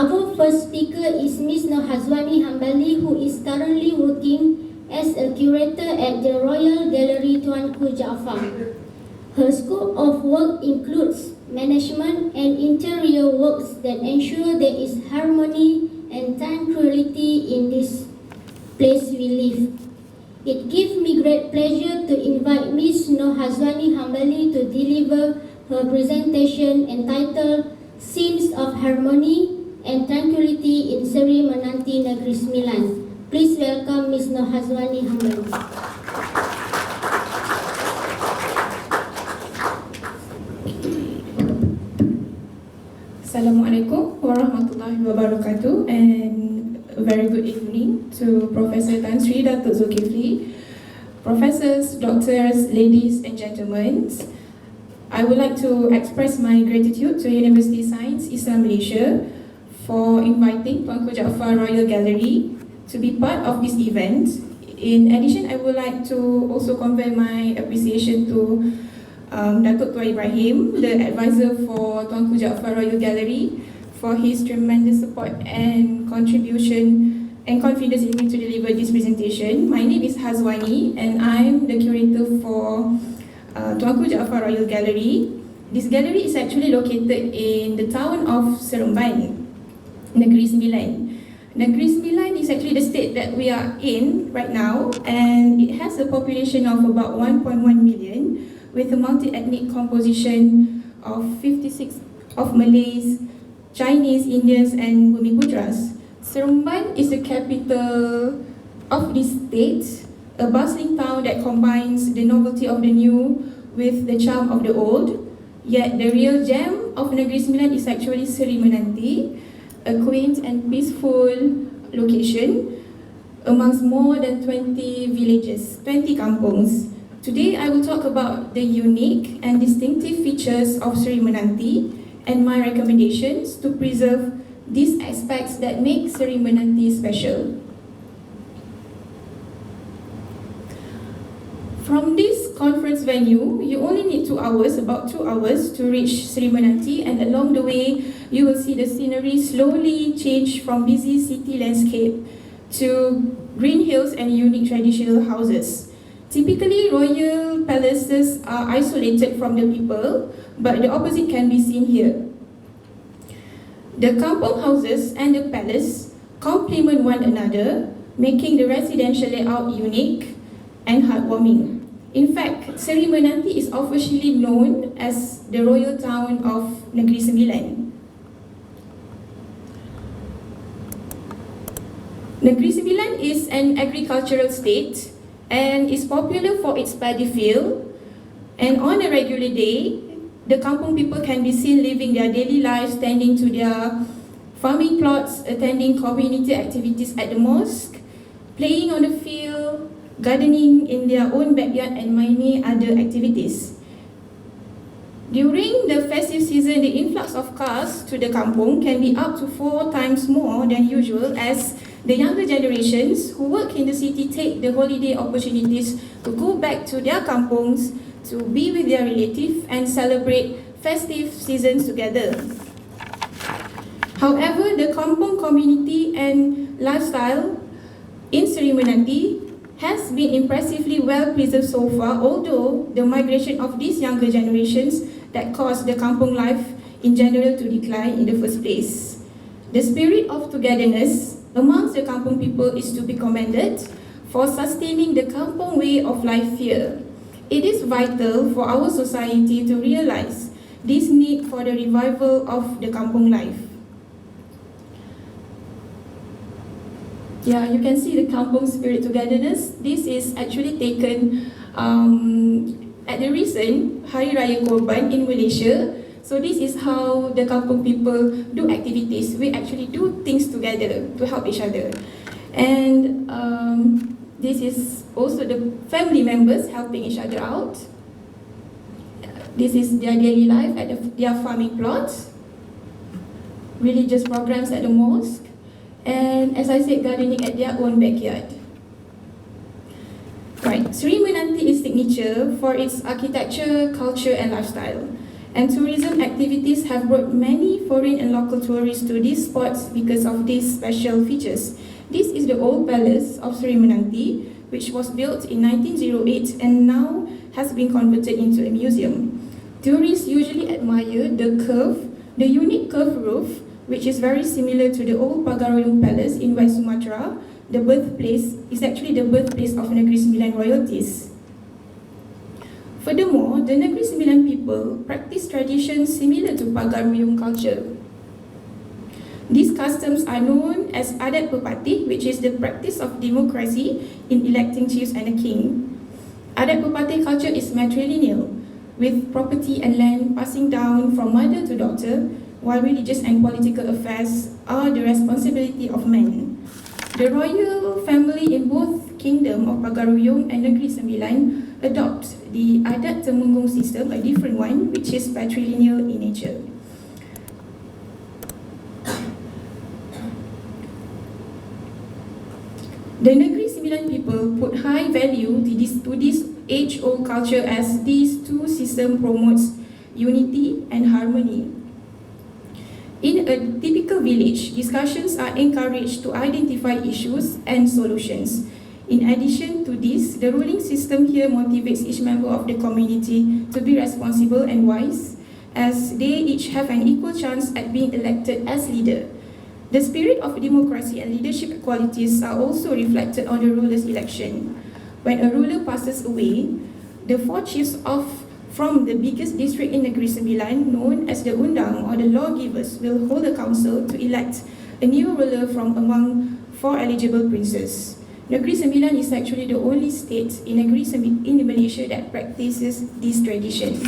Our first speaker is Ms. Nur Hazwani Hambali, who is currently working as a curator at the Royal Gallery Tuanku Jaafar. Her scope of work includes management and interior works that ensure there is harmony and tranquility in this place we live. It gives me great pleasure to invite Ms. Nur Hazwani Hambali to deliver her presentation entitled Scenes of Harmony and Tranquility in Seri Menanti Negeri Sembilan. Please welcome Ms. Nur Hazwani Hambali. Assalamualaikum warahmatullahi wabarakatuh, and a very good evening to Professor Tan Sri Datuk Zulkifli, professors, doctors, ladies and gentlemen. I would like to express my gratitude to Universiti Sains Islam Malaysia for inviting Tuanku Jaafar Royal Gallery to be part of this event. In addition, I would like to also convey my appreciation to Datuk Tuan Ibrahim, the advisor for Tuanku Jaafar Royal Gallery, for his tremendous support and contribution and confidence in me to deliver this presentation. My name is Hazwani and I'm the curator for Tuanku Jaafar Royal Gallery. This gallery is actually located in the town of Seremban, Negeri Sembilan. Negeri Sembilan is actually the state that we are in right now, and it has a population of about 1.1 million with a multi-ethnic composition of 56 of Malays, Chinese, Indians and Bumiputras. Seremban is the capital of this state, a bustling town that combines the novelty of the new with the charm of the old. Yet the real gem of Negeri Sembilan is actually Seri Menanti, a quaint and peaceful location amongst more than 20 villages, 20 kampungs. Today I will talk about the unique and distinctive features of Seri Menanti and my recommendations to preserve these aspects that make Seri Menanti special. From this conference venue, you only need 2 hours, about 2 hours to reach Seri Menanti, and along the way you will see the scenery slowly change from busy city landscape to green hills and unique traditional houses. Typically, royal palaces are isolated from the people, but the opposite can be seen here. The kampung houses and the palace complement one another, making the residential layout unique and heartwarming. In fact, Seri Menanti is officially known as the royal town of Negeri Sembilan. Negeri Sembilan is an agricultural state and is popular for its paddy field, and on a regular day, the kampung people can be seen living their daily lives, tending to their farming plots, attending community activities at the mosque, playing on the field, gardening in their own backyard and many other activities. During the festive season, the influx of cars to the kampung can be up to 4 times more than usual, as the younger generations who work in the city take the holiday opportunities to go back to their kampungs to be with their relatives and celebrate festive seasons together. However, the kampung community and lifestyle in Seri Menanti has been impressively well preserved so far, although the migration of these younger generations that caused the kampung life in general to decline in the first place. The spirit of togetherness amongst the kampung people is to be commended for sustaining the kampung way of life here. It is vital for our society to realize this need for the revival of the kampung life. Yeah, you can see the kampung spirit togetherness. This is actually taken at the recent Hari Raya Korban in Malaysia. So this is how the kampung people do activities. We actually do things together to help each other. And this is also the family members helping each other out. This is their daily life at their farming plots, religious programs at the mosque, and as I said, gardening at their own backyard. Right, Seri Menanti is signature for its architecture, culture and lifestyle. And tourism activities have brought many foreign and local tourists to these spots because of these special features. This is the old palace of Sri Menanti, which was built in 1908 and now has been converted into a museum. Tourists usually admire the unique curved roof, which is very similar to the old Pagaruyung Palace in West Sumatra. The birthplace is actually the birthplace of Negeri Sembilan royalties. Furthermore, the Negeri Sembilan people practice traditions similar to Pagaruyung culture. These customs are known as Adat Pepatih, which is the practice of democracy in electing chiefs and a king. Adat Pepatih culture is matrilineal, with property and land passing down from mother to daughter, while religious and political affairs are the responsibility of men. The royal family in both Kingdom of Pagaruyung and Negeri Sembilan adopt the Adat Temunggung system, a different one, which is patrilineal in nature. The Negeri Sembilan people put high value to this age-old culture, as these two systems promotes unity and harmony. In a typical village, discussions are encouraged to identify issues and solutions. In addition to this, the ruling system here motivates each member of the community to be responsible and wise, as they each have an equal chance at being elected as leader. The spirit of democracy and leadership qualities are also reflected on the ruler's election. When a ruler passes away, the four chiefs from the biggest district in Negeri Sembilan, known as the Undang or the lawgivers, will hold a council to elect a new ruler from among four eligible princes. Negeri Sembilan is actually the only state in Malaysia that practices this tradition.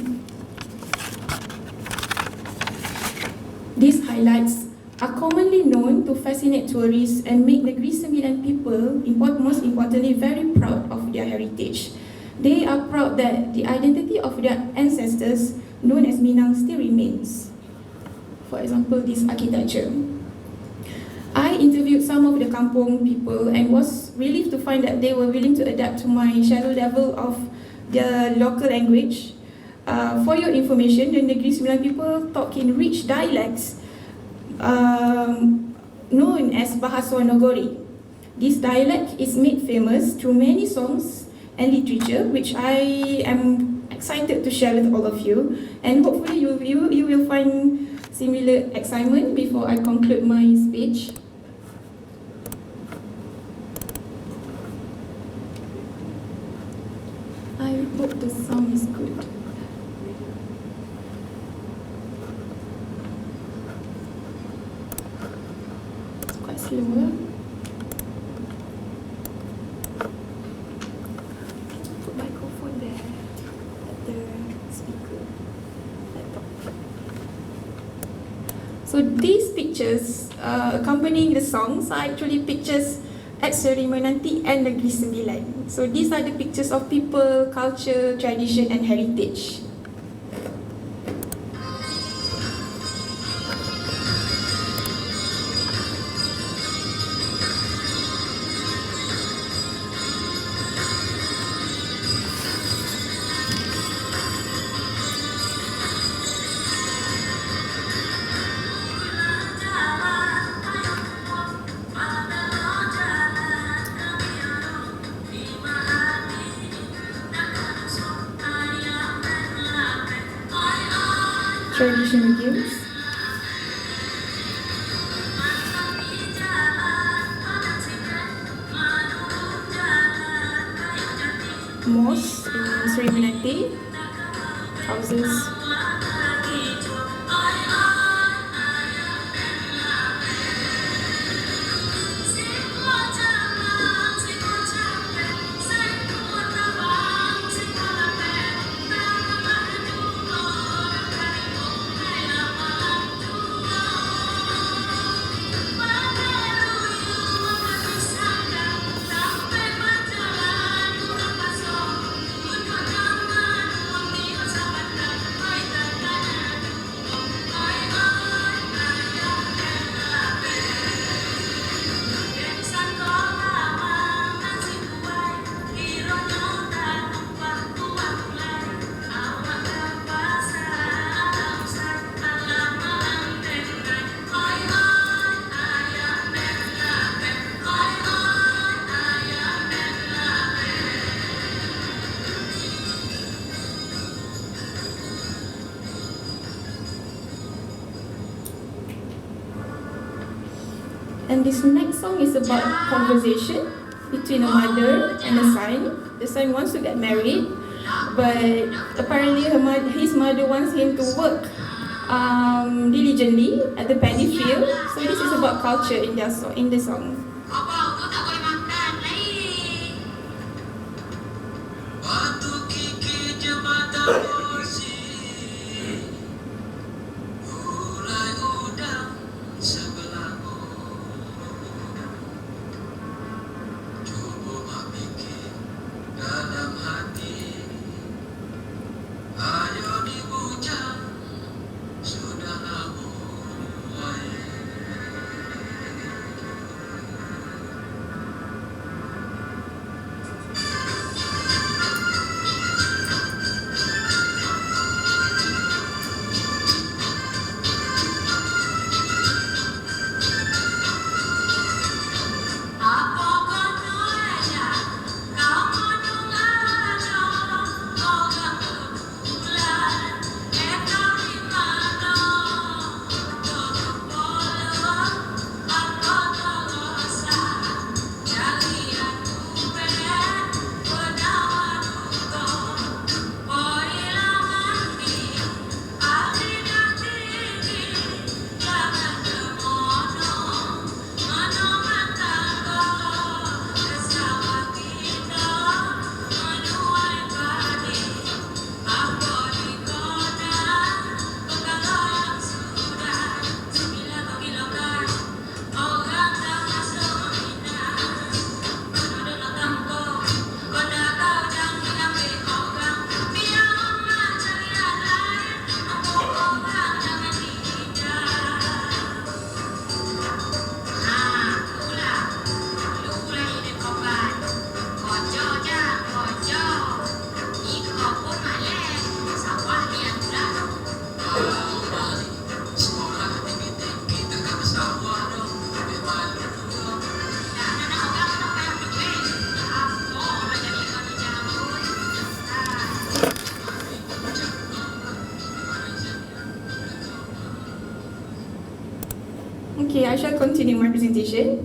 These highlights are commonly known to fascinate tourists and make Negeri Sembilan people, most importantly, very proud of their heritage. They are proud that the identity of their ancestors, known as Minang, still remains. For example, this architecture. I interviewed some of the Kampung people and was relieved to find that they were willing to adapt to my shallow level of the local language. For your information, the Negeri Sembilan people talk in rich dialects known as Bahasa Nogori. This dialect is made famous through many songs and literature, which I am excited to share with all of you, and hopefully you will find similar excitement before I conclude my speech. I hope the sound is good. It's quite slow. So these pictures accompanying the songs are actually pictures at Sri Menanti and Negeri Sembilan. So these are the pictures of people, culture, tradition and heritage. Traditional games. Mosque in Sri Menanti. Houses. And this next song is about conversation between a mother and a son. The son wants to get married, but apparently his mother wants him to work diligently at the paddy field. So this is about culture in the song. Okay, I shall continue my presentation.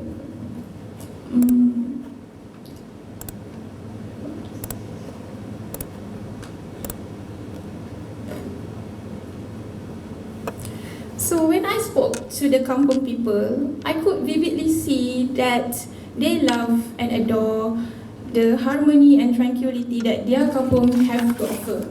So when I spoke to the kampung people, I could vividly see that they love and adore the harmony and tranquility that their kampung have to offer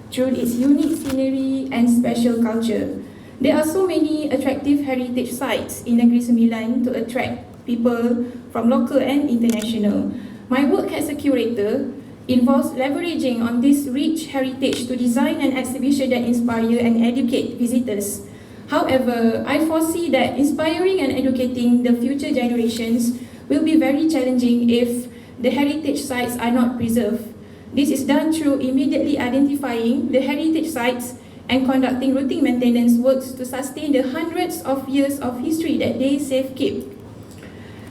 through its unique scenery and special culture. There are so many attractive heritage sites in Negeri Sembilan to attract people from local and international. My work as a curator involves leveraging on this rich heritage to design an exhibition that inspire and educate visitors. However, I foresee that inspiring and educating the future generations will be very challenging if the heritage sites are not preserved. This is done through immediately identifying the heritage sites and conducting routine maintenance works to sustain the hundreds of years of history that they safekeep.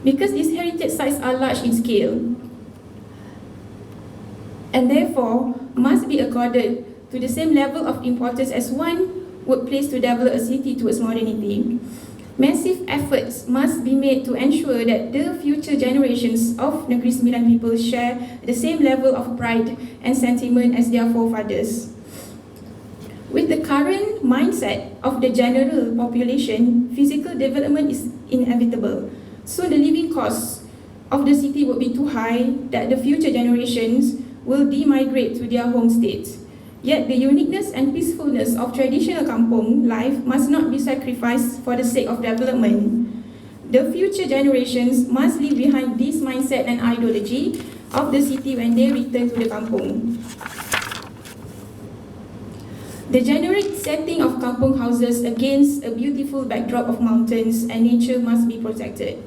Because these heritage sites are large in scale and therefore must be accorded to the same level of importance as one would place to develop a city towards modernity. Massive efforts must be made to ensure that the future generations of Negeri Sembilan people share the same level of pride and sentiment as their forefathers. With the current mindset of the general population, physical development is inevitable. So the living costs of the city will be too high that the future generations will demigrate to their home states. Yet the uniqueness and peacefulness of traditional kampung life must not be sacrificed for the sake of development. The future generations must leave behind this mindset and ideology of the city when they return to the kampung. The generic setting of kampung houses against a beautiful backdrop of mountains and nature must be protected.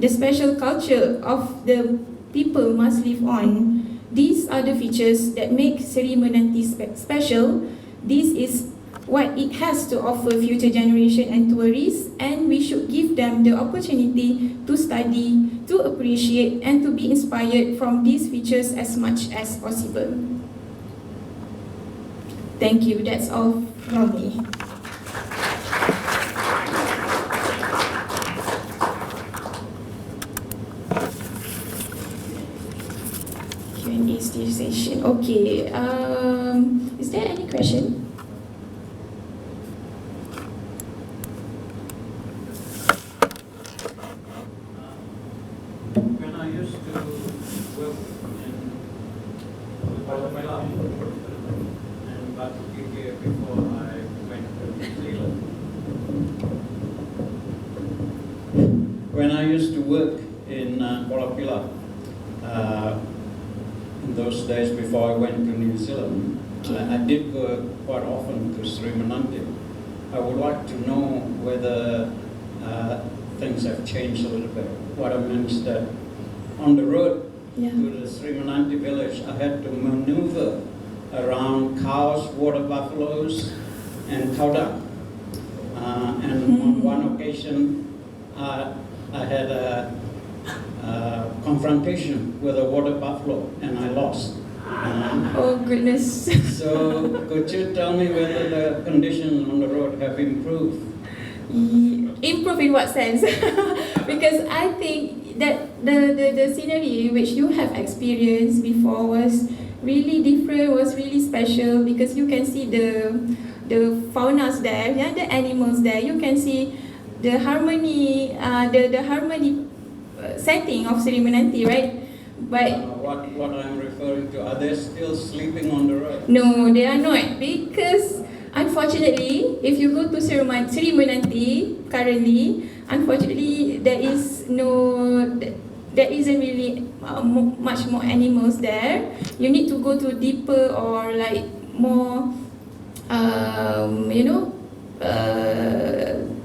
The special culture of the people must live on. These are the features that make Seri Menanti special. This is what it has to offer future generation and tourists, and we should give them the opportunity to study, to appreciate, and to be inspired from these features as much as possible. Thank you. That's all from me. Q&A session. Okay. Is there any question? When I used to work in Malaysia and Batu Gigi before I went to New Zealand. When I used to work in Kuala Pilah, in those days before I went to New Zealand, I did go quite often to Sri Menanti. I would like to know whether things have changed a little bit. What I meant is that on the road to the Sri Menanti village, I had to maneuver around cows, water buffaloes, and cow dung. And on one occasion, I had a confrontation with a water buffalo, and I lost. Oh goodness. So could you tell me whether the conditions on the road have improved? Improve in what sense? Because I think that the scenery which you have experienced before was really different, was really special, because you can see the faunas there, yeah, the animals there. You can see the harmony, the harmony setting of Sri Menanti, right? But what I'm referring to, are they still sleeping on the road? no, they are not, because unfortunately, if you go to Sri Menanti currently, unfortunately there isn't really much more animals there. You need to go to deeper or like more,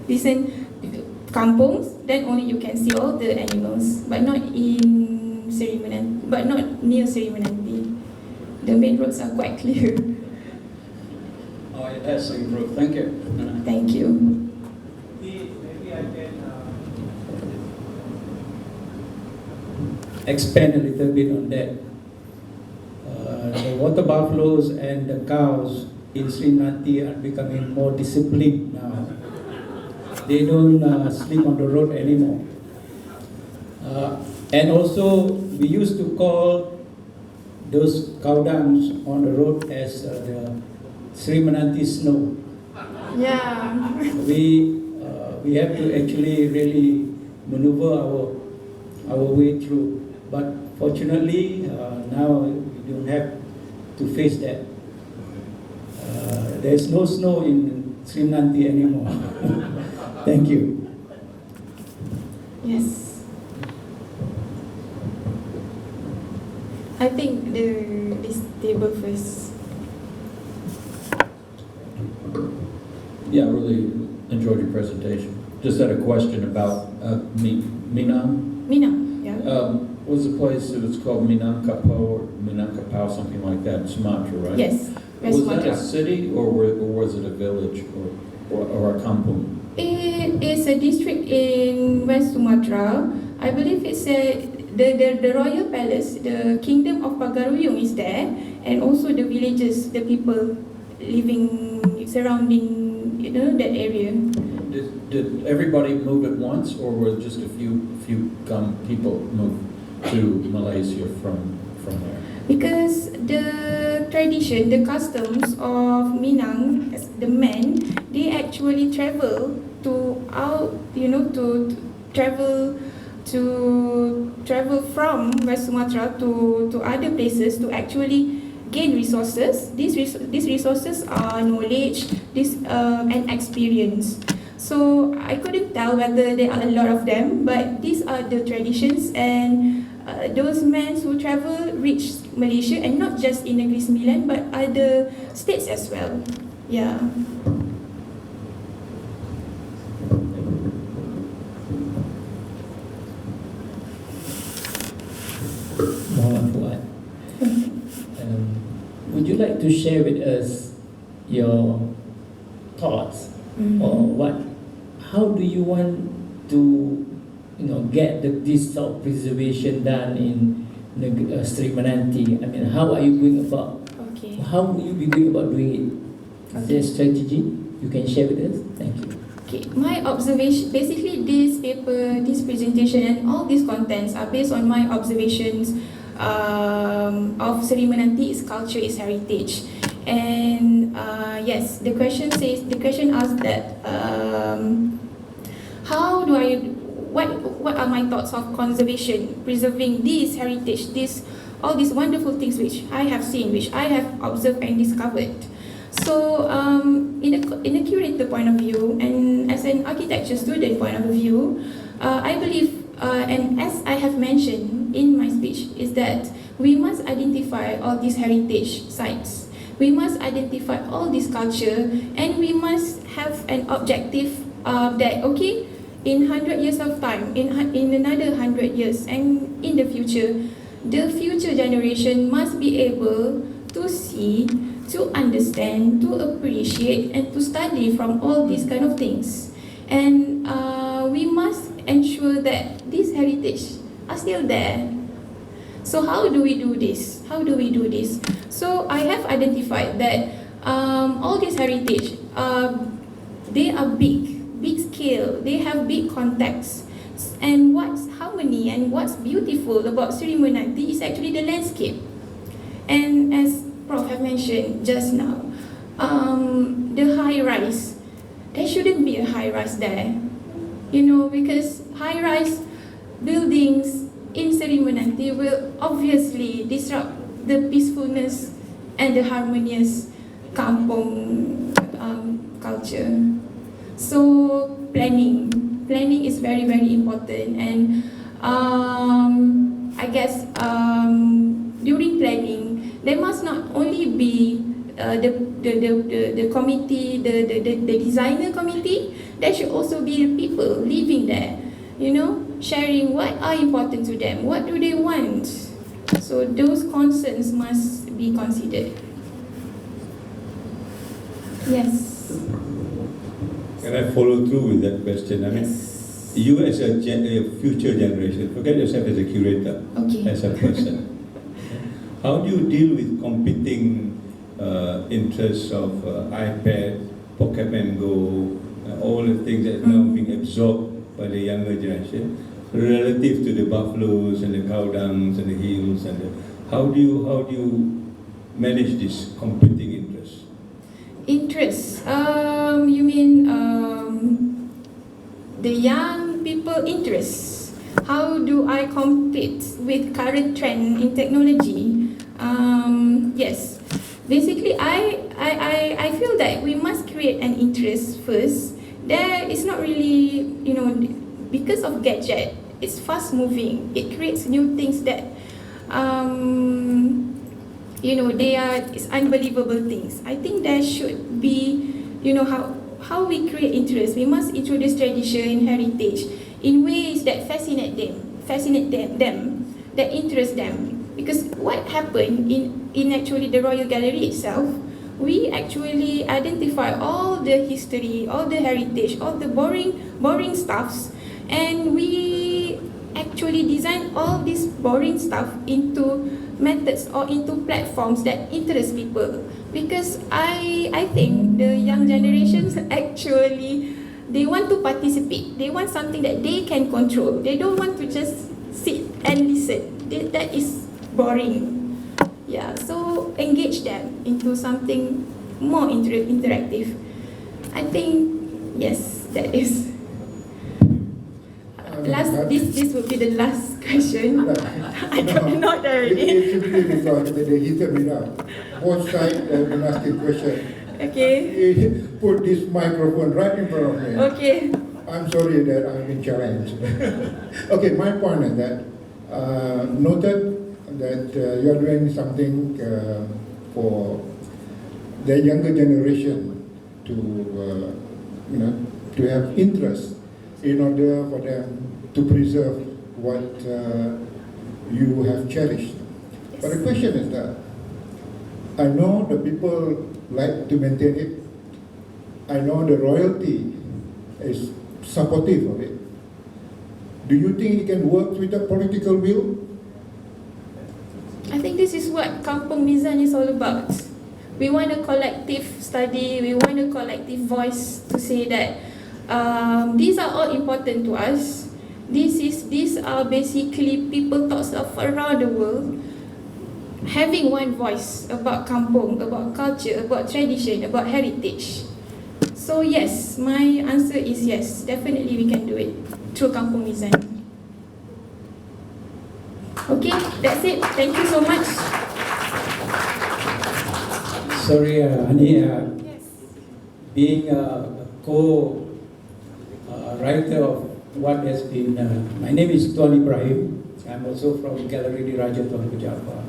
decent kampungs. Then only you can see all the animals, but not in Sri Menanti, but not near Sri Menanti. The main roads are quite clear. Oh, it has improved. Thank you. Thank you. Maybe I can expand a little bit on that. The water buffaloes and the cows in Sri Menanti are becoming more disciplined now. They don't sleep on the road anymore. And also, we used to call those cow dungs on the road as the Sri Menanti snow. Yeah. We have to actually really maneuver our way through. But fortunately, now we don't have to face that. There's no snow in Sri Menanti anymore. Thank you. Yes. I think this table first. Yeah, I really enjoyed your presentation. Just had a question about Minang. Mina, yeah. Was the place, it was called Minangkabau or Minangkabau, something like that, in Sumatra, right? Yes. West Was that Sumatra. a city or was it a village or a kampung? It is a district in West Sumatra. I believe it's the royal palace, the kingdom of Pagaruyung is there, and also the villages, the people living surrounding, that area. Did everybody move at once, or were just a few people move to Malaysia from there? Because the tradition, the customs of Minang, the men, they actually travel to travel from West Sumatra to other places to actually gain resources. These resources are knowledge, and experience. So I couldn't tell whether there are a lot of them, but these are the traditions, and those men who travel reach Malaysia, and not just in Negeri Sembilan but other states as well. Yeah. Would you like to share with us your thoughts, or how do you want to get this sort of preservation done in Sri Menanti? I mean, how are you going about? Okay. How will you be going about doing it? Is there a strategy you can share with us? Thank you. Okay, my observation, basically this paper, this presentation and all these contents are based on my observations of Seri Menanti is culture is heritage. And yes, the question asks that how do I, what are my thoughts of conservation, preserving this heritage, all these wonderful things which I have seen, which I have observed and discovered. So in a curator point of view, and as an architecture student point of view, I believe, and as I have mentioned in my speech, is that we must identify all these heritage sites. We must identify all this culture, and we must have an objective that, okay, in 100 years of time, in another 100 years, and in the future generation must be able to see, to understand, to appreciate, and to study from all these kind of things. And we must ensure that these heritage are still there. So how do we do this? So I have identified that all these heritage, they are big scale, they have big context. And what's harmony and what's beautiful about Seri Menanti is actually the landscape. And as Prof have mentioned just now, the high rise, there shouldn't be a high rise there, because high rise buildings in Seri Menanti will obviously disrupt the peacefulness and the harmonious kampung culture. So planning is very, very important, and I guess during planning there must not only be the committee, the designer committee. There should also be the people living there, sharing what are important to them, what do they want. So those concerns must be considered. Yes. Can I follow through with that question? I mean, you as a future generation, forget yourself as a curator, Okay. as a person. How do you deal with competing interests of iPad, Pokemon Go, all the things that are now being absorbed by the younger generation, relative to the buffaloes and the cow dungs and the hills, and how do you manage this competing interests? Interests? You mean the young people interests? How do I compete with current trend in technology? Yes, basically I feel that we must create an interest first. There is not really, because of gadget, it's fast moving. It creates new things that it's unbelievable things. I think there should be, how we create interest. We must introduce tradition, heritage in ways that fascinate them, that interest them. Because what happened in actually the Royal Gallery itself, we actually identify all the history, all the heritage, all the boring stuffs, and we actually design all this boring stuff into methods or into platforms that interest people. Because I think the young generations actually, they want to participate. They want something that they can control. They don't want to just sit and listen. That is boring. Yeah, so engage them into something more interactive. I think, yes, that is. This would be the last question. I cannot already. It should be because they heated me up. Both sides have been asking questions. Okay. Put this microphone right in front of me. Okay. I'm sorry that I've been challenged. Okay, my point is that noted that you are doing something for the younger generation to have interest in order for them to preserve what you have cherished. Yes. But the question is that I know the people like to maintain it. I know the royalty is supportive of it. Do you think it can work with a political will? I think this is what Kampung Mizan is all about. We want a collective study, we want a collective voice to say that these are all important to us. These are basically people thoughts of around the world. having one voice about kampung, about culture, about tradition, about heritage. So yes, my answer is yes, definitely we can do it through Kampung Mizan. Okay, that's it. Thank you so much. Sorry, Hani, Yes. being a co-writer of what has been, my name is Tuan Ibrahim. I'm also from Gallery Di Raja Tuanku Jaffa.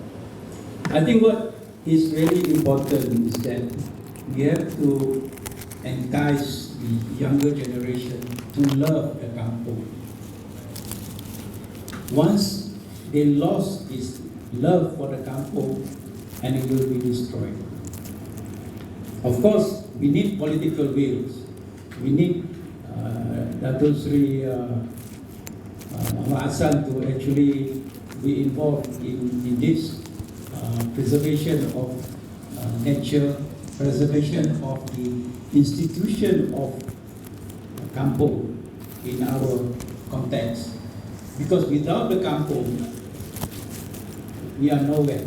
I think what is really important is that we have to entice the younger generation to love the kampung. Once they lost this love for the kampung, and it will be destroyed. Of course, we need political wills. We need Datuk Sri Muhammad Hassan to actually be involved in this preservation of nature, preservation of the institution of kampung in our context. Because without the kampung, we are nowhere.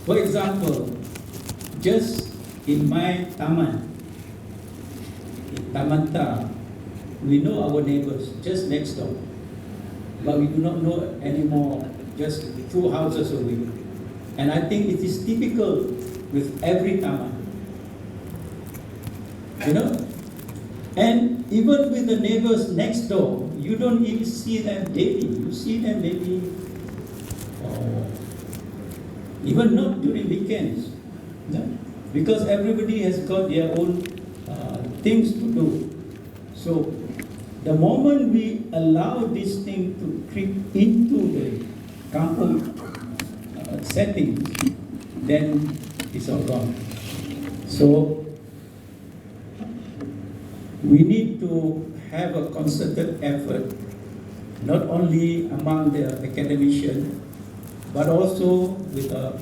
For example, just in my taman, in Tamanta, we know our neighbors just next door, but we do not know anymore just 2 houses away. And I think it is typical with every taman. You know? And even with the neighbors next door, you don't even see them daily. You see them maybe, even not during weekends. No? Because everybody has got their own things to do. So the moment we allow this thing to creep into the kampung setting, then it's all gone. So we need to have a concerted effort, not only among the academicians, but also with the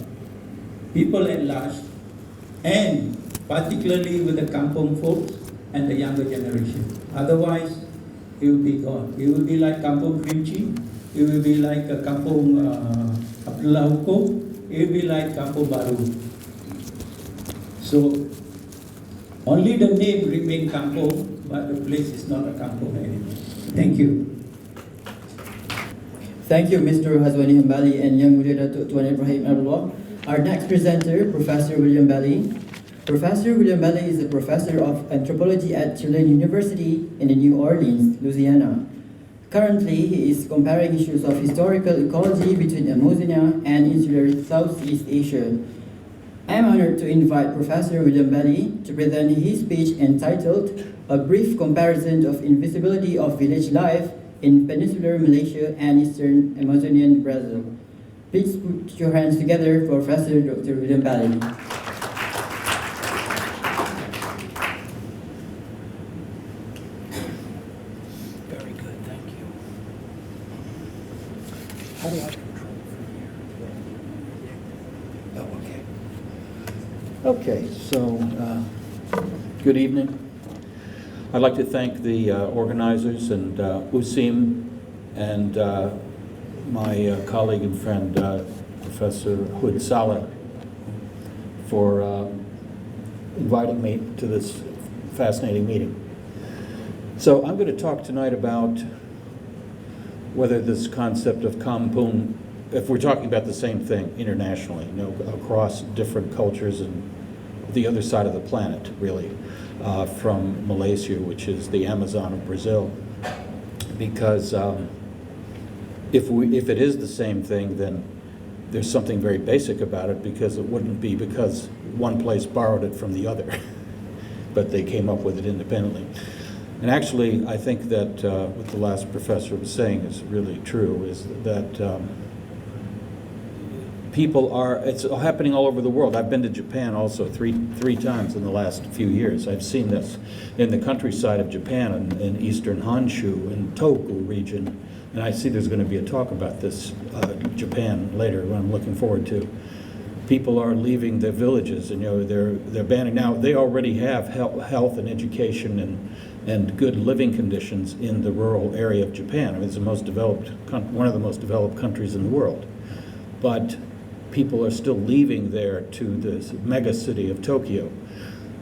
people at large, and particularly with the kampung folks and the younger generation. Otherwise, it will be gone. It will be like Kampung Kerinci. It will be like Kampung Abdullah Hukum. It will be like Kampung Baru. So, only the name remains kampung, but the place is not a kampung anymore. Thank you. Thank you, Mr. Hazwani Hambali and Yang Mulia Datuk Tuan Ibrahim Abdullah. Our next presenter, Professor William Bailey. Professor William Bailey is a professor of anthropology at Tulane University in New Orleans, Louisiana. Currently, he is comparing issues of historical ecology between Amazonia and insular Southeast Asia. I am honored to invite Professor William Bailey to present his speech entitled A Brief Comparison of Invisibility of Village Life in Peninsular Malaysia and Eastern Amazonian Brazil. Please put your hands together for Professor Dr. William Bailey. Very good, thank you. How do I control from here? Oh, okay. Okay, so good evening. I'd like to thank the organizers and USIM and my colleague and friend, Professor Hood Salah, for inviting me to this fascinating meeting. So I'm going to talk tonight about whether this concept of kampung, if we're talking about the same thing internationally, you know, across different cultures and the other side of the planet, really, from Malaysia, which is the Amazon of Brazil, because if it is the same thing, then there's something very basic about it, because it wouldn't be because one place borrowed it from the other, but they came up with it independently. And actually, I think that what the last professor was saying is really true, is that it's happening all over the world. I've been to Japan also three times in the last few years. I've seen this in the countryside of Japan, in eastern Honshu, in Tohoku region. And I see there's going to be a talk about this Japan later, what I'm looking forward to. People are leaving their villages, and they're banning. Now, they already have health and education and good living conditions in the rural area of Japan. I mean, it's the most developed, one of the most developed countries in the world. But people are still leaving there to this mega city of Tokyo.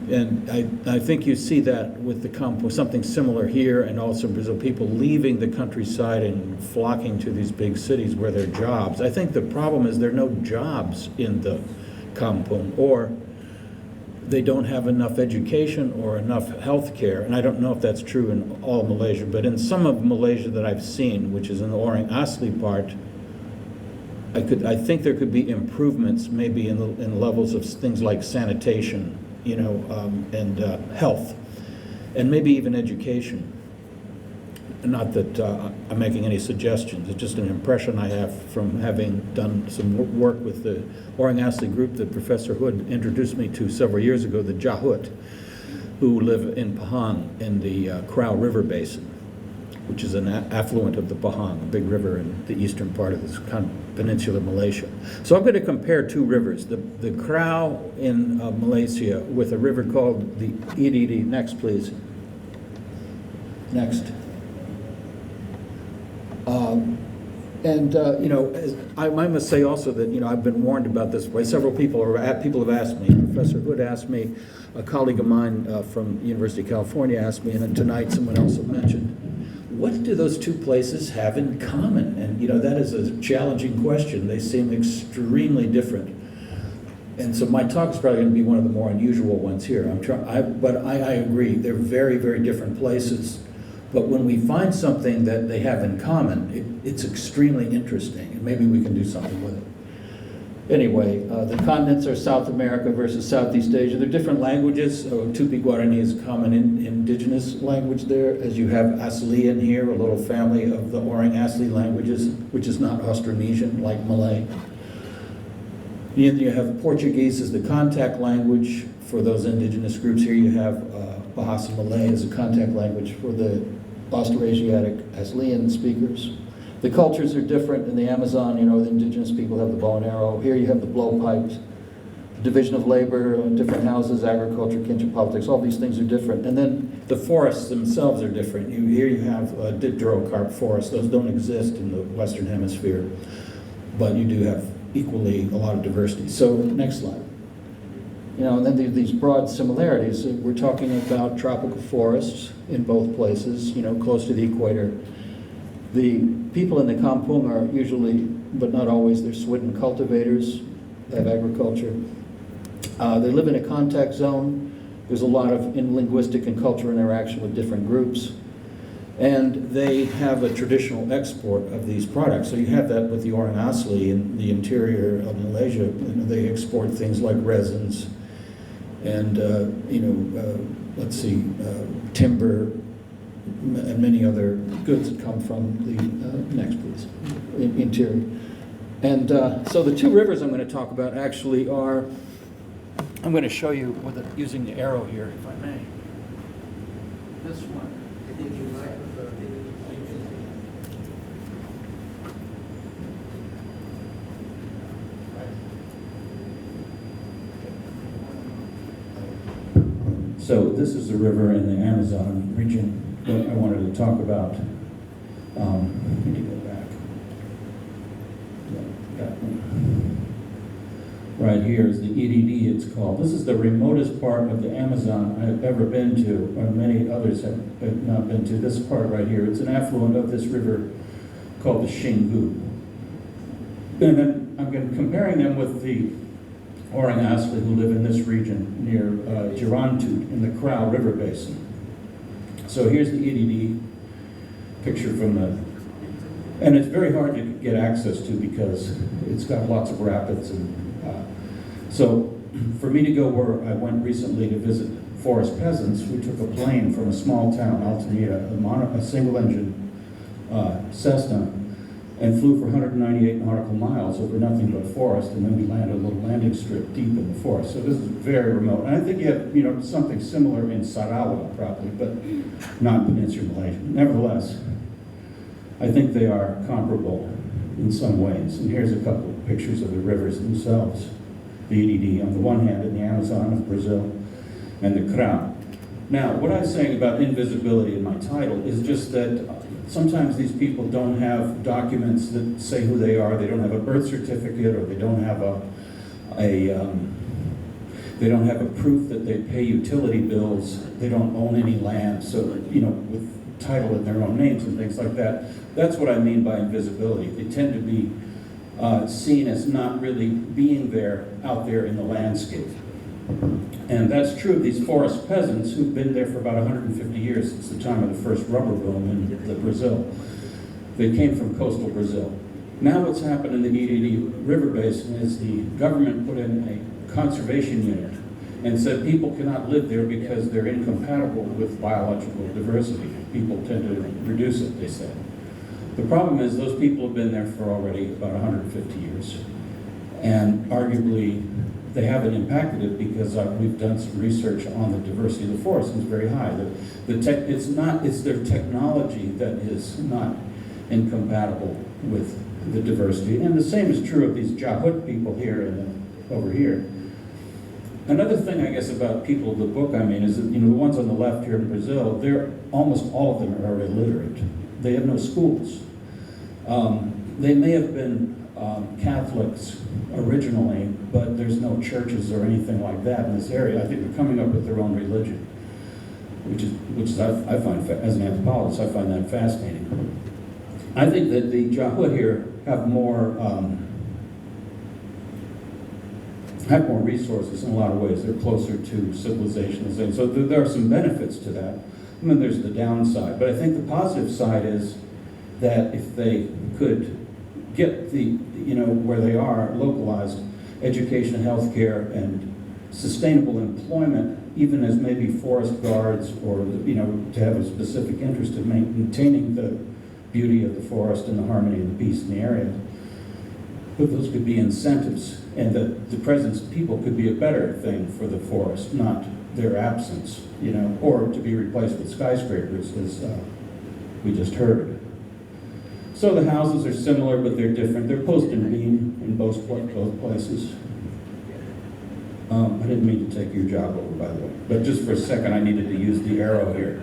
And I think you see that with the something similar here and also in Brazil, people leaving the countryside and flocking to these big cities where there are jobs. I think the problem is there are no jobs in the kampung, or they don't have enough education or enough health care. And I don't know if that's true in all Malaysia, but in some of Malaysia that I've seen, which is in the Orang Asli part, I think there could be improvements maybe in levels of things like sanitation, you know, and health, and maybe even education. Not that I'm making any suggestions, it's just an impression I have from having done some work with the Orang Asli group that Professor Hood introduced me to several years ago, the Jahut, who live in Pahang in the Krau River Basin, which is an affluent of the Pahang, a big river in the eastern part of this peninsular Malaysia. So I'm going to compare two rivers, the Krau in Malaysia with a river called the Iriri. Next, please. Next. You know, I must say also that, you know, I've been warned about this by several people. People have asked me. Professor Hood asked me. A colleague of mine from University of California asked me, and then tonight someone else had mentioned, what do those two places have in common? And, you know, that is a challenging question. They seem extremely different. And so my talk is probably going to be one of the more unusual ones here. But I agree, they're very, very different places. But when we find something that they have in common, it's extremely interesting, and maybe we can do something with it. Anyway, the continents are South America versus Southeast Asia. They're different languages. Tupi-Guarani is a common indigenous language there, as you have Aslian here, a little family of the Orang Asli languages, which is not Austronesian like Malay. You have Portuguese as the contact language for those indigenous groups. Here you have Bahasa Malay as a contact language for the Austrasiatic Aslian speakers. The cultures are different. In the Amazon, you know, the indigenous people have the bow and arrow. Here you have the blowpipes, division of labor, different houses, agriculture, kinship politics, all these things are different. And then the forests themselves are different. Here you have dipterocarp forests. Those don't exist in the Western Hemisphere, but you do have equally a lot of diversity. So next slide. You know, and then these broad similarities. We're talking about tropical forests in both places, you know, close to the equator. The people in the kampung are usually, but not always, they're Swidden cultivators. They have agriculture. They live in a contact zone. There's a lot of linguistic and cultural interaction with different groups. And they have a traditional export of these products. So you have that with the Orang Asli in the interior of Malaysia. You know, they export things like resins and, let's see, timber, and many other goods that come from the, next please, interior. And so the two rivers I'm going to talk about actually are, I'm going to show you with using the arrow here, if I may. This one. So this is the river in the Amazon region that I wanted to talk about. Let me go back. Yeah, that one. Right here is the EDD, it's called. This is the remotest part of the Amazon I've ever been to, or many others have not been to. This part right here, it's an affluent of this river called the Xingu. And then I'm comparing them with the Orang Asli who live in this region near Girantut in the Krau River Basin. So here's the EDD picture from the, and it's very hard to get access to because it's got lots of rapids. And so for me to go where I went recently to visit forest peasants, we took a plane from a small town, Altamira, a single engine Cessna, and flew for 198 nautical miles over nothing but forest, and then we landed a little landing strip deep in the forest. So this is very remote. And I think you have, you know, something similar in Sarawak probably, but not Peninsula Malaysia. Nevertheless, I think they are comparable in some ways. And here's a couple of pictures of the rivers themselves. The EDD on the one hand in the Amazon of Brazil, and the Krau. Now, what I was saying about invisibility in my title is just that sometimes these people don't have documents that say who they are. They don't have a birth certificate, or they don't have they don't have a proof that they pay utility bills. They don't own any land, so with title in their own names and things like that. That's what I mean by invisibility. They tend to be seen as not really being there, out there in the landscape. And that's true of these forest peasants who've been there for about 150 years, since the time of the first rubber boom in Brazil. They came from coastal Brazil. Now what's happened in the Iriri River Basin is the government put in a conservation unit and said people cannot live there because they're incompatible with biological diversity. People tend to reduce it, they said. The problem is those people have been there for already about 150 years. And arguably, they haven't impacted it because we've done some research on the diversity of the forest, and it's very high. It's their technology that is not incompatible with the diversity. And the same is true of these Jahut people here and over here. Another thing, I guess, about people of the book, is that, the ones on the left here in Brazil, almost all of them are illiterate. They have no schools. They may have been Catholics originally, but there's no churches or anything like that in this area. I think they're coming up with their own religion, which I find, as an anthropologist, I find that fascinating. I think that the Jahut here have more resources in a lot of ways. They're closer to civilization, so there are some benefits to that. I mean, there's the downside, but I think the positive side is that if they could get where they are localized education, healthcare, and sustainable employment, even as maybe forest guards, or to have a specific interest in maintaining the beauty of the forest and the harmony and the peace in the area. But those could be incentives, and that the presence of people could be a better thing for the forest, not their absence, or to be replaced with skyscrapers, as we just heard. So the houses are similar, but they're different. They're post and beam in both places. I didn't mean to take your job over, by the way, but just for a second, I needed to use the arrow here.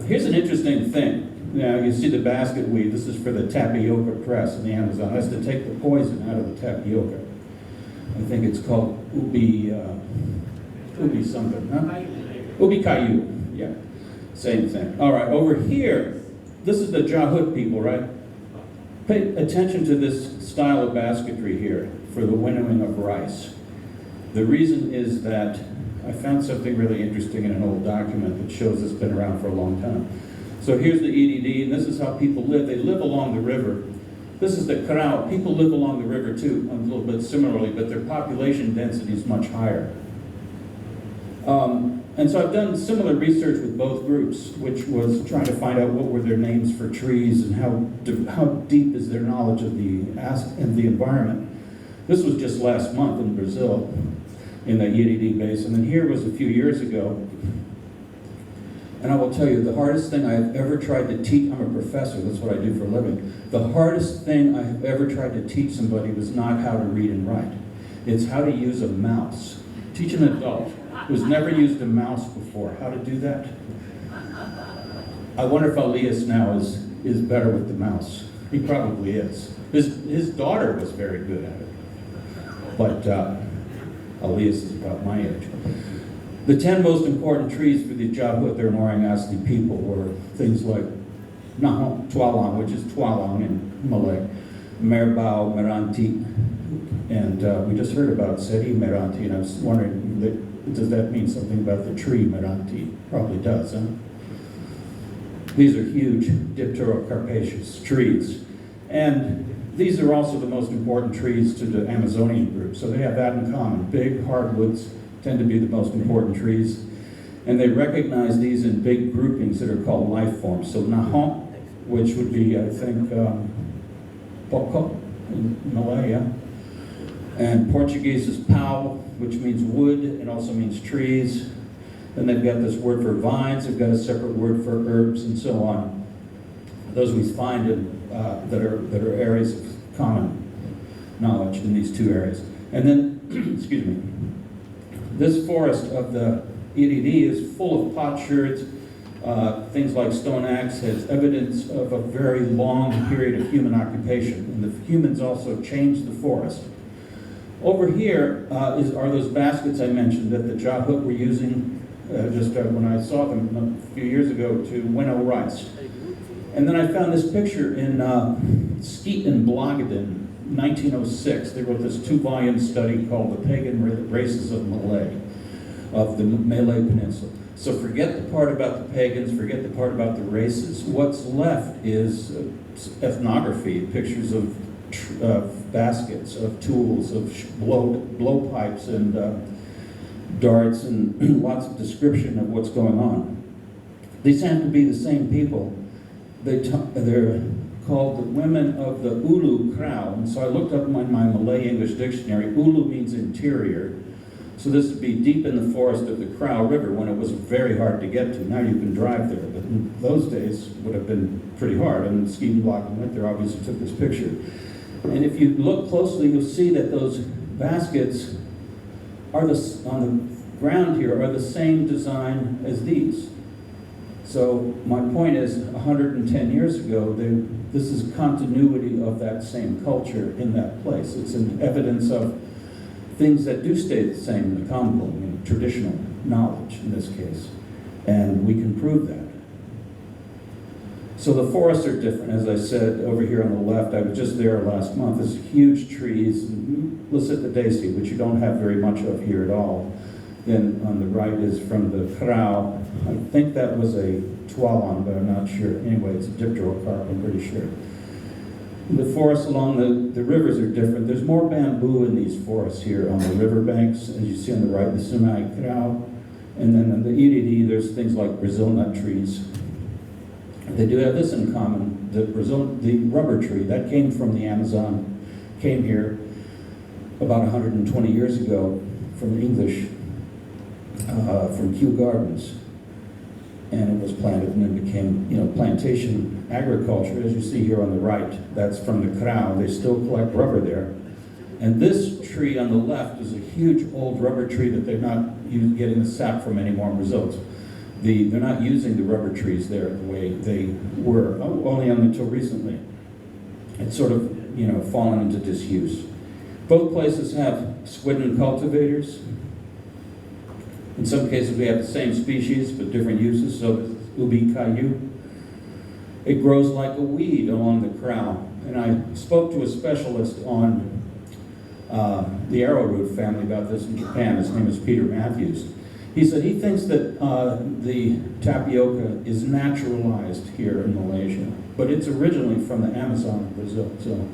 Here's an interesting thing. Now, you see the basket weed. This is for the tapioca press in the Amazon. That's to take the poison out of the tapioca. I think it's called ubi something, huh? Ubi kayu, yeah, same thing. All right, over here, this is the Jahut people, right? Pay attention to this style of basketry here for the winnowing of rice. The reason is that I found something really interesting in an old document that shows it's been around for a long time. So here's the EDD, and this is how people live. They live along the river. This is the Karao. People live along the river too, a little bit similarly, but their population density is much higher. And so I've done similar research with both groups, which was trying to find out what were their names for trees and how deep is their knowledge of the environment. This was just last month in Brazil, in the EDD basin, and here was a few years ago. And I will tell you, the hardest thing I have ever tried to teach, I'm a professor, that's what I do for a living. The hardest thing I have ever tried to teach somebody was not how to read and write. It's how to use a mouse. Teach an adult who's never used a mouse before how to do that. I wonder if Elias now is better with the mouse. He probably is. His daughter was very good at it. But Elias is about my age. The 10 most important trees for the Jahut, their Orang Asli people, were things like Nahong Tualang, which is Tualang in Malay, Merbau, Meranti, and we just heard about Seri Meranti, and I was wondering, does that mean something about the tree Meranti? Probably does, huh? These are huge dipterocarpaceous trees, and these are also the most important trees to the Amazonian group, so they have that in common. Big hardwoods tend to be the most important trees, and they recognize these in big groupings that are called life forms. So Nahong, which would be, I think, Poko in Malay, yeah? And Portuguese is pau, which means wood, and also means trees. Then they've got this word for vines, they've got a separate word for herbs, and so on. Those we find in, that are areas of common knowledge in these two areas. And then, excuse me, this forest of the EDD is full of potsherds, things like stone axe has evidence of a very long period of human occupation, and the humans also changed the forest. Over here are those baskets I mentioned that the Jahut were using when I saw them a few years ago to winnow rice. And then I found this picture in Skeet and Blagaden, 1906. They wrote this 2-volume study called The Pagan Races of the Malay Peninsula. So forget the part about the pagans, forget the part about the races. What's left is ethnography, pictures of baskets, of tools, of blowpipes and darts, and lots of description of what's going on. These have to be the same people. They're called the women of the Ulu crowd. And so I looked up in my Malay English dictionary. Ulu means interior. So this would be deep in the forest of the Crow River when it was very hard to get to. Now you can drive there, but in those days it would have been pretty hard. And Stephen Blockman went there, obviously took this picture. And if you look closely, you'll see that those baskets are on the ground here are the same design as these. So my point is, 110 years ago, this is continuity of that same culture in that place. It's an evidence of things that do stay the same in the Kampung, traditional knowledge in this case. And we can prove that. So the forests are different, as I said, over here on the left. I was just there last month. There's huge trees, Lusitadesi, which you don't have very much of here at all. Then on the right is from the Krau. I think that was a Tualan, but I'm not sure. Anyway, it's a dipterocarp, I'm pretty sure. The forests along the rivers are different. There's more bamboo in these forests here on the riverbanks, as you see on the right, the Sungai Krau. And then on the Iridi, there's things like Brazil nut trees. They do have this in common. The rubber tree, that came from the Amazon, came here about 120 years ago from the English, from Kew Gardens. And it was planted and then became, plantation agriculture, as you see here on the right. That's from the Crown. They still collect rubber there. And this tree on the left is a huge old rubber tree that they're not getting the sap from anymore in Brazil. They're not using the rubber trees there the way they were, only until recently. It's sort of, fallen into disuse. Both places have squidden cultivators. In some cases, we have the same species, but different uses. So this is Ubi Kayu. It grows like a weed along the crown. And I spoke to a specialist on the arrowroot family about this in Japan. His name is Peter Matthews. He said he thinks that the tapioca is naturalized here in Malaysia, but it's originally from the Amazon of Brazil. So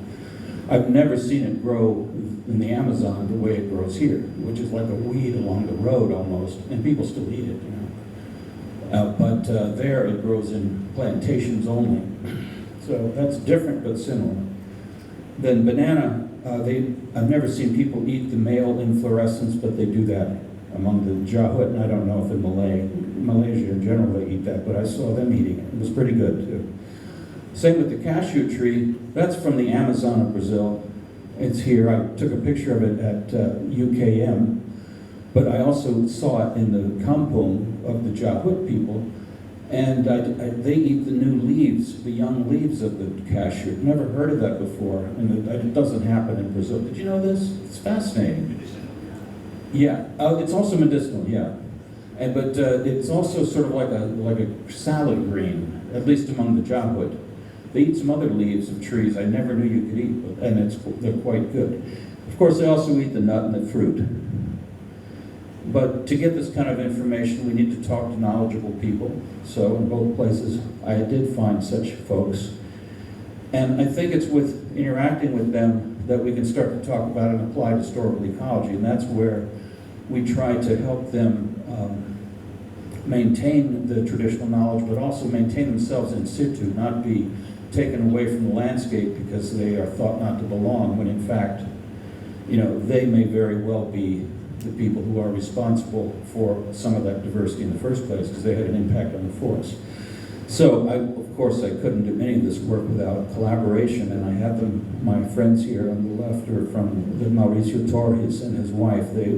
I've never seen it grow in the Amazon the way it grows here, which is like a weed along the road almost, and people still eat it, but there it grows in plantations only. So that's different but similar. Then banana, I've never seen people eat the male inflorescence, but they do that among the Jahut, and I don't know if in Malaysia in general they eat that, but I saw them eating it. It was pretty good too. Same with the cashew tree. That's from the Amazon of Brazil. It's here. I took a picture of it at UKM, but I also saw it in the kampung of the Jahut people, and they eat the new leaves, the young leaves of the cashew. Never heard of that before, and it doesn't happen in Brazil. Did you know this? It's fascinating. Yeah, it's also medicinal, yeah. But it's also sort of like a salad green, at least among the Jahut. They eat some other leaves of trees I never knew you could eat, and they're quite good. Of course, they also eat the nut and the fruit. But to get this kind of information, we need to talk to knowledgeable people. So in both places, I did find such folks. And I think it's with interacting with them that we can start to talk about an applied historical ecology, and that's where we try to help them maintain the traditional knowledge, but also maintain themselves in situ, not be taken away from the landscape because they are thought not to belong, when in fact, they may very well be the people who are responsible for some of that diversity in the first place, because they had an impact on the forest. So, of course, I couldn't do any of this work without collaboration, and I have my friends here on the left are from the Mauricio Torres and his wife. They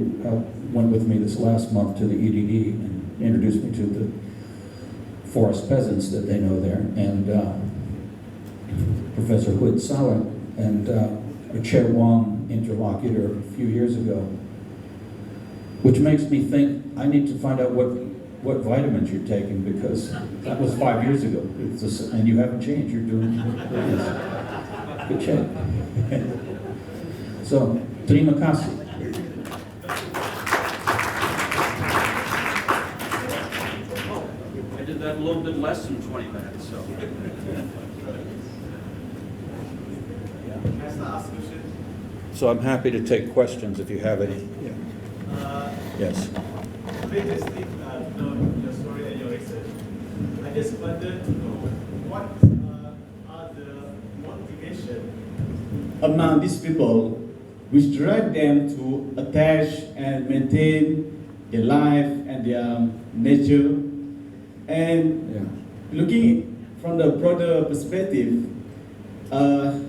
went with me this last month to the EDD and introduced me to the forest peasants that they know there, and Professor Hood Sawa and Chair Wong interlocutor a few years ago, which makes me think I need to find out what vitamins you're taking, because that was 5 years ago, and you haven't changed. You're doing good shape. So, terima kasih. I did that a little bit less than 20 minutes, so. So I'm happy to take questions if you have any. Yes. Previously, your story and your research, I just wanted to know what are the motivation among these people which drive them to attach and maintain their life and their nature. And looking from the broader perspective,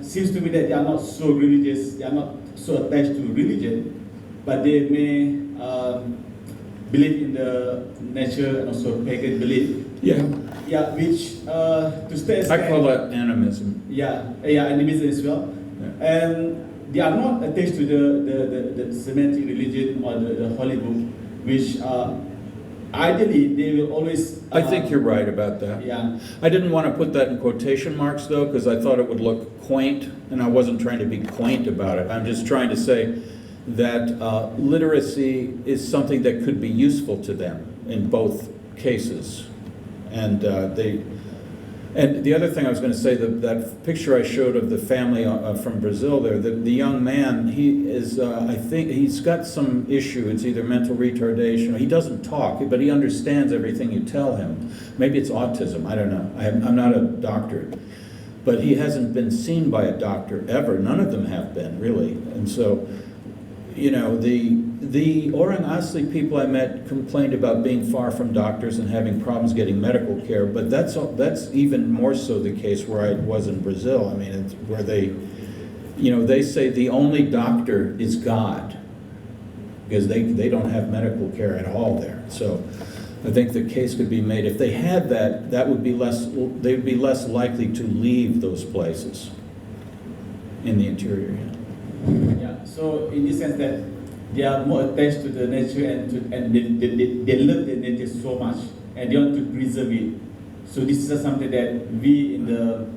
seems to me that they are not so religious, they are not so attached to religion, but they may believe in the nature and also pagan belief. Yeah. Yeah, which to stay I call that animism. animism as well. Yeah. And they are not attached to the Semitic religion or the holy book, which ideally they will always. I think you're right about that. Yeah. I didn't want to put that in quotation marks, though, because I thought it would look quaint, and I wasn't trying to be quaint about it. I'm just trying to say that literacy is something that could be useful to them in both cases. And and the other thing I was going to say, that picture I showed of the family from Brazil there, the young man, he is, I think he's got some issue. It's either mental retardation. He doesn't talk, but he understands everything you tell him. Maybe it's autism, I don't know. I'm not a doctor. But he hasn't been seen by a doctor ever. None of them have been, really. And so, you know, the Orang Asli people I met complained about being far from doctors and having problems getting medical care, but that's even more so the case where I was in Brazil. I mean, it's where they say the only doctor is God, because they don't have medical care at all there. So I think the case could be made, if they had that, they'd be less likely to leave those places in the interior. Yeah. So in this sense that they are more attached to the nature and they love the nature so much and they want to preserve it. So this is something that we in the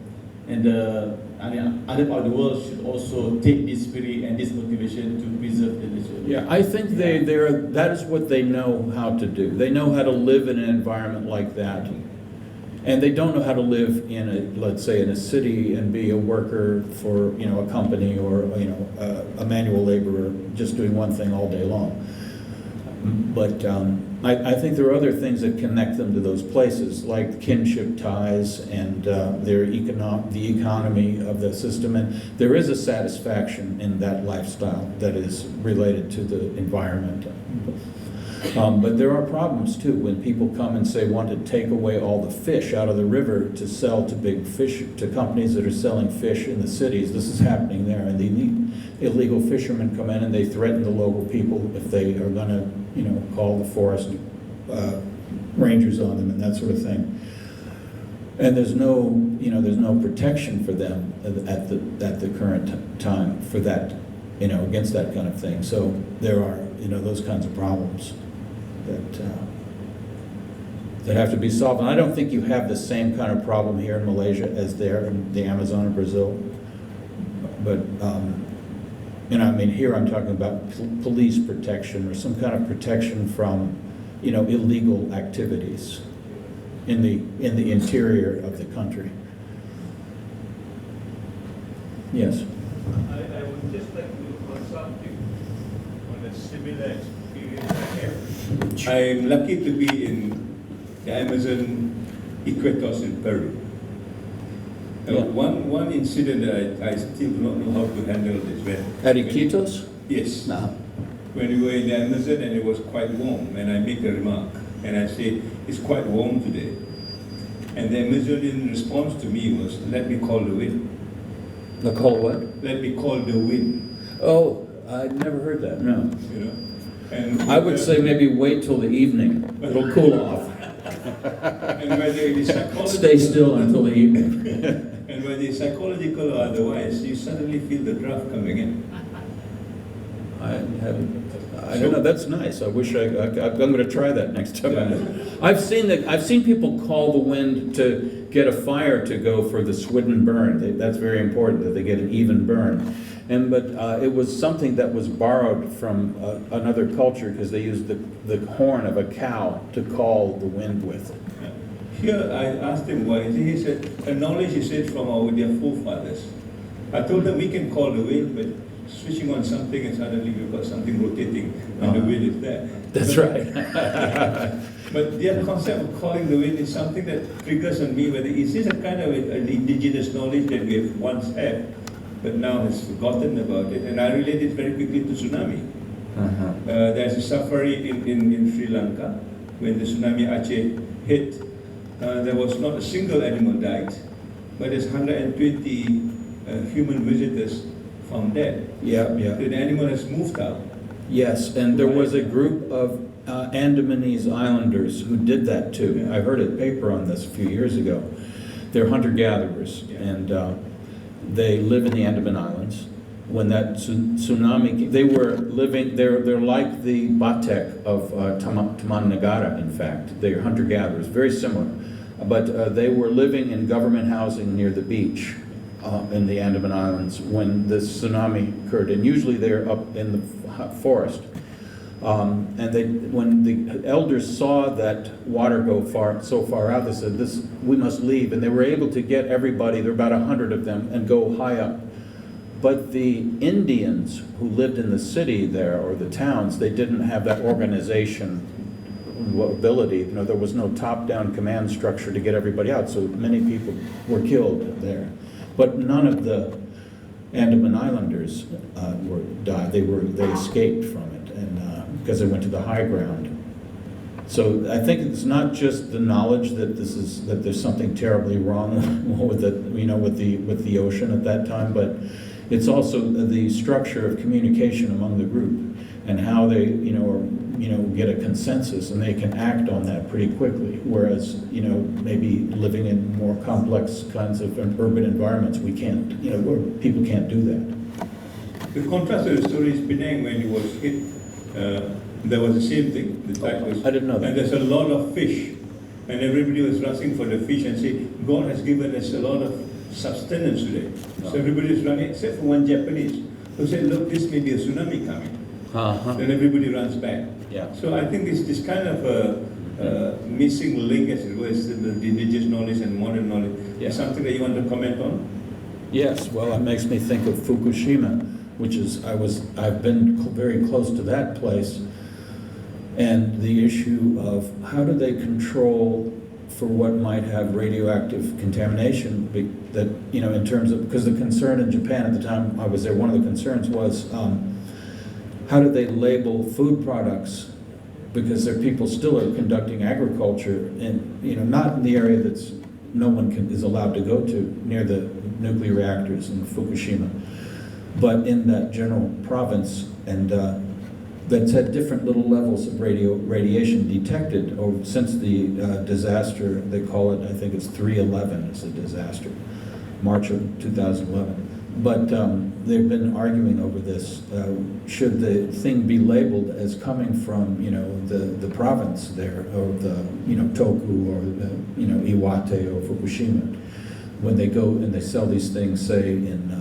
other part of the world should also take this spirit and this motivation to preserve the nature. Yeah, I think that is what they know how to do. They know how to live in an environment like that. And they don't know how to live in let's say in a city and be a worker for, a company or, a manual laborer just doing one thing all day long. But I think there are other things that connect them to those places, like kinship ties and the economy of the system. And there is a satisfaction in that lifestyle that is related to the environment. But there are problems too when people come and say want to take away all the fish out of the river to sell to to companies that are selling fish in the cities. This is happening there, and the illegal fishermen come in and they threaten the local people if they are going to, call the forest rangers on them and that sort of thing. And there's no protection for them at the current time for that, against that kind of thing. So there are, those kinds of problems that have to be solved. And I don't think you have the same kind of problem here in Malaysia as there in the Amazon or Brazil. But, here I'm talking about police protection or some kind of protection from, illegal activities in the interior of the country. Yes. I would just like to consult you on a similar experience I have. I'm lucky to be in the Amazon Iquitos in Peru. One incident that I still do not know how to handle this. At Iquitos? Yes. No. When we were in the Amazon and it was quite warm, and I make a remark, and I say, it's quite warm today. And the Amazonian response to me was, let me call the wind. The call what? Let me call the wind. Oh, I'd never heard that, no. And I would say maybe wait till the evening. It'll cool off. And whether it is psychological, Stay still until the evening. and whether it's psychological or otherwise, you suddenly feel the draft coming in. I don't know, that's nice. I wish I'm going to try that next time. I've seen people call the wind to get a fire to go for the swidden burn. That's very important, that they get an even burn. But it was something that was borrowed from another culture because they used the horn of a cow to call the wind with. Here I asked him why. He said, a knowledge he said from their forefathers. I told them we can call the wind, but switching on something and suddenly we've got something rotating and the wind is there. That's right. But their concept of calling the wind is something that triggers on me whether is this a kind of an indigenous knowledge that we have once had, but now has forgotten about it. And I relate it very quickly to tsunami. There's a safari in Sri Lanka when the tsunami Aceh hit. There was not a single animal died, but there's 120 human visitors found dead. Yeah. The animal has moved out. Yes, and there was a group of Andamanese islanders who did that too. Yeah. I heard a paper on this a few years ago. They're hunter-gatherers, and they live in the Andaman Islands. When that tsunami, they were living, they're like the Batek of Taman Negara, in fact. They're hunter-gatherers, very similar. But they were living in government housing near the beach in the Andaman Islands when the tsunami occurred. And usually they're up in the forest. And when the elders saw that water go so far out, they said, we must leave. And they were able to get everybody, there were about 100 of them, and go high up. But the Indians who lived in the city there, or the towns, they didn't have that organization ability. You know, there was no top-down command structure to get everybody out, so many people were killed there. But none of the Andaman Islanders died. They escaped from it, and because they went to the high ground. So I think it's not just the knowledge that there's something terribly wrong with the ocean at that time, but it's also the structure of communication among the group and how they get a consensus and they can act on that pretty quickly. Whereas maybe living in more complex kinds of urban environments, we can't, where people can't do that. The contrast to the story is Penang when it was hit. There was the same thing. The tide was, I didn't know that. And there's a lot of fish, and everybody was rushing for the fish and saying, God has given us a lot of sustenance today. So everybody is running, except for one Japanese who said, look, this may be a tsunami coming. Then everybody runs back. Yeah. So I think this kind of missing link, as it was, the indigenous knowledge and modern knowledge, is something that you want to comment on? Yes, well, it makes me think of Fukushima, which is, I've been very close to that place, and the issue of how do they control for what might have radioactive contamination that, in terms of, because the concern in Japan at the time I was there, one of the concerns was how do they label food products, because there are people still are conducting agriculture and, not in the area that's no one is allowed to go to near the nuclear reactors in Fukushima, but in that general province, and that's had different little levels of radiation detected since the disaster. They call it, I think it's 3/11 is the disaster, March of 2011. But they've been arguing over this. Should the thing be labeled as coming from, the province there, or the, Toku, or the, Iwate or Fukushima, when they go and they sell these things, say in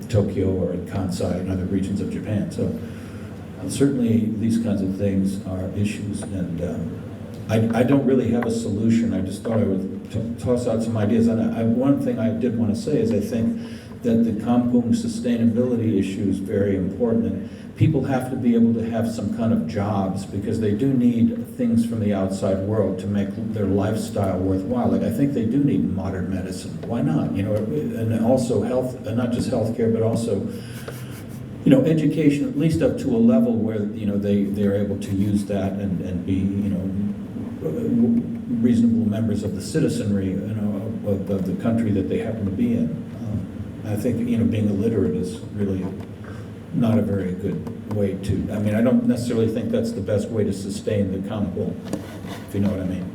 Tokyo or in Kansai and other regions of Japan. So certainly these kinds of things are issues, and I don't really have a solution. I just thought I would toss out some ideas. And one thing I did want to say is I think that the Kampung sustainability issue is very important, and people have to be able to have some kind of jobs, because they do need things from the outside world to make their lifestyle worthwhile. Like, I think they do need modern medicine. Why not? And also health, not just healthcare, but also education, at least up to a level where they're able to use that and be reasonable members of the citizenry of the country that they happen to be in. I think being illiterate is really not a very good way to. I mean, I don't necessarily think that's the best way to sustain the Kampung, if you know what I mean.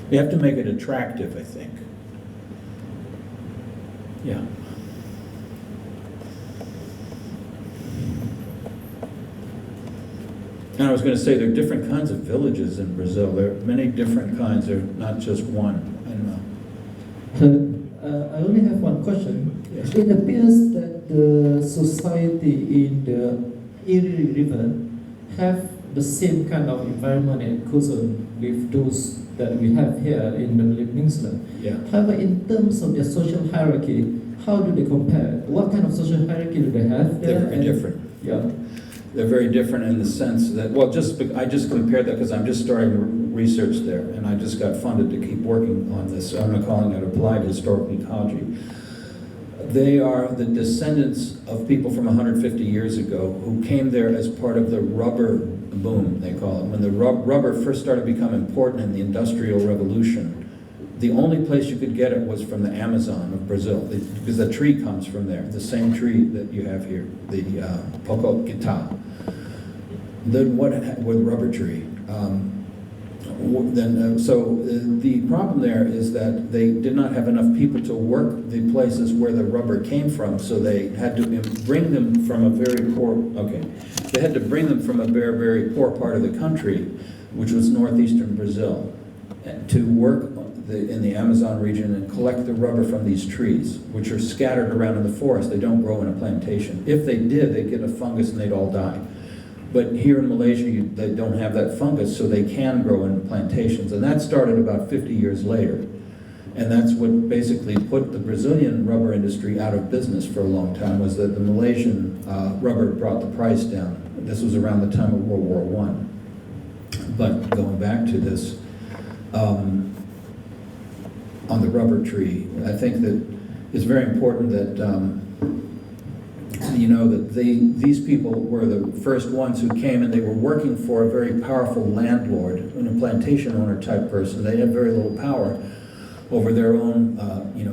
You have to make it attractive, I think. Yeah. And I was going to say, there are different kinds of villages in Brazil. There are many different kinds. They're not just one. I don't know. I only have one question. Yes. It appears that the society in the Erie River have the same kind of environment and cuisine with those that we have here in the Malay Peninsula. Yeah. However, in terms of their social hierarchy, how do they compare? What kind of social hierarchy do they have there? They're very different. Yeah. They're very different in the sense that, well, I just compared that because I'm just starting research there, and I just got funded to keep working on this. So I'm calling it applied historical ecology. They are the descendants of people from 150 years ago who came there as part of the rubber boom, they call it. When the rubber first started to become important in the Industrial Revolution, the only place you could get it was from the Amazon of Brazil, because the tree comes from there, the same tree that you have here, the Pocoquitá. Then what with rubber tree? The problem there is that they did not have enough people to work the places where the rubber came from, so they had to bring them from a very poor, they had to bring them from a very, very poor part of the country, which was northeastern Brazil, to work in the Amazon region and collect the rubber from these trees, which are scattered around in the forest. They don't grow in a plantation. If they did, they'd get a fungus and they'd all die. But here in Malaysia, they don't have that fungus, so they can grow in plantations. And that started about 50 years later. And that's what basically put the Brazilian rubber industry out of business for a long time, was that the Malaysian rubber brought the price down. This was around the time of World War I. But going back to this, on the rubber tree, I think that it's very important that you know that these people were the first ones who came, and they were working for a very powerful landlord and a plantation owner type person. They had very little power over their own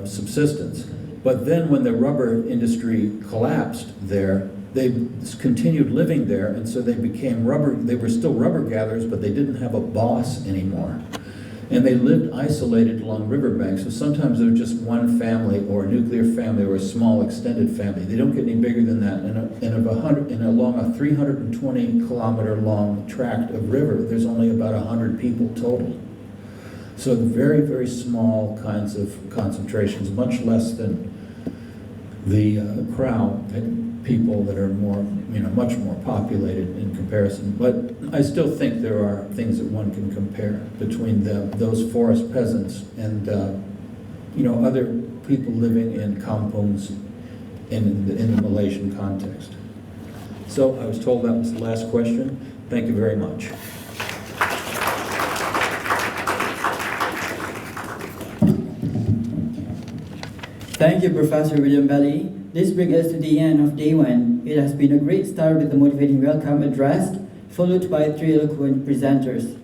subsistence. But then when the rubber industry collapsed there, they continued living there, and so they became they were still rubber gatherers, but they didn't have a boss anymore. And they lived isolated along riverbanks. So sometimes they're just one family or a nuclear family or a small extended family. They don't get any bigger than that. And along a 320 kilometer long tract of river, there's only about 100 people total. So very, very small kinds of concentrations, much less than the crowd people that are more, much more populated in comparison. But I still think there are things that one can compare between those forest peasants and, other people living in kampungs in the Malaysian context. So I was told that was the last question. Thank you very much. Thank you, Professor William Bailey. This brings us to the end of day one. It has been a great start with the motivating welcome address, followed by 3 eloquent presenters.